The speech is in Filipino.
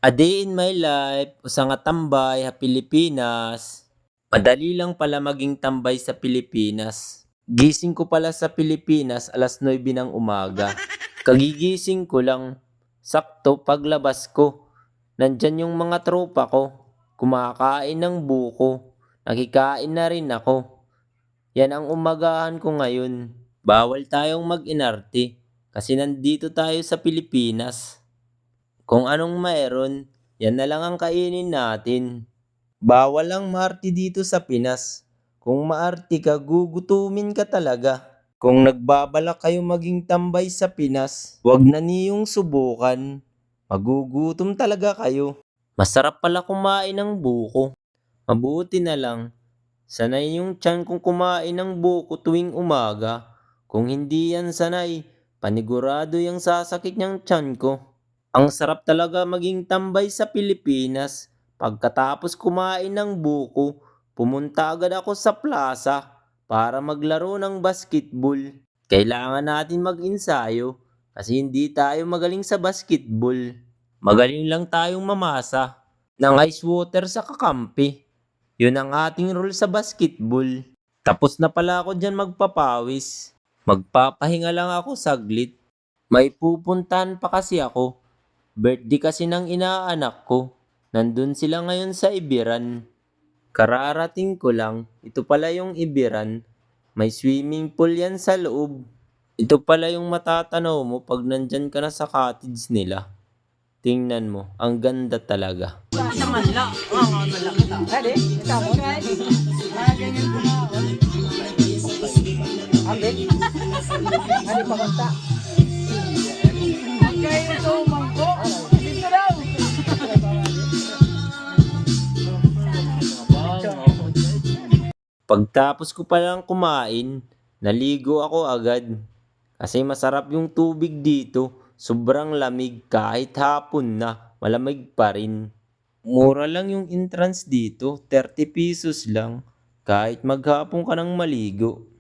A day in my life, usa nga tambay ha Pilipinas. Madali lang pala maging tambay sa Pilipinas. Gising ko pala sa Pilipinas 9:00 ng umaga. Kagigising ko lang, sakto paglabas ko. Nandyan yung mga tropa ko, kumakain ng buko. Nakikain na rin ako. Yan ang umagahan ko ngayon. Bawal tayong mag-inarte kasi nandito tayo sa Pilipinas. Kung anong mayroon, yan na lang ang kainin natin. Bawal ang maarte dito sa Pinas. Kung maarte ka, gugutumin ka talaga. Kung nagbabalak kayo maging tambay sa Pinas, wag na niyong subukan. Magugutom talaga kayo. Masarap pala kumain ng buko. Mabuti na lang, sanay yung tiyan kong kumain ng buko tuwing umaga. Kung hindi yan sanay, panigurado yung sasakit niyang tiyan ko. Ang sarap talaga maging tambay sa Pilipinas. Pagkatapos kumain ng buko, pumunta agad ako sa plaza para maglaro ng basketball. Kailangan natin mag-ensayo kasi hindi tayo magaling sa basketball. Magaling lang tayong mamasa ng ice water sa kakampi. Yun ang ating rule sa basketball. Tapos na pala ako dyan magpapawis. Magpapahinga lang ako saglit. May pupuntahan pa kasi ako. Birthday kasi ng inaanak ko. Nandun sila ngayon sa Ibiran. Kararating ko lang, ito pala yung Ibiran. May swimming pool yan sa loob. Ito pala yung matatanaw mo pag nandyan ka na sa cottage nila. Tingnan mo, ang ganda talaga. Pagtapos ko palang kumain, naligo ako agad. Kasi masarap yung tubig dito. Sobrang lamig kahit hapon na, malamig pa rin. Mura lang yung entrance dito, 30 pesos lang. Kahit maghapon ka nang maligo.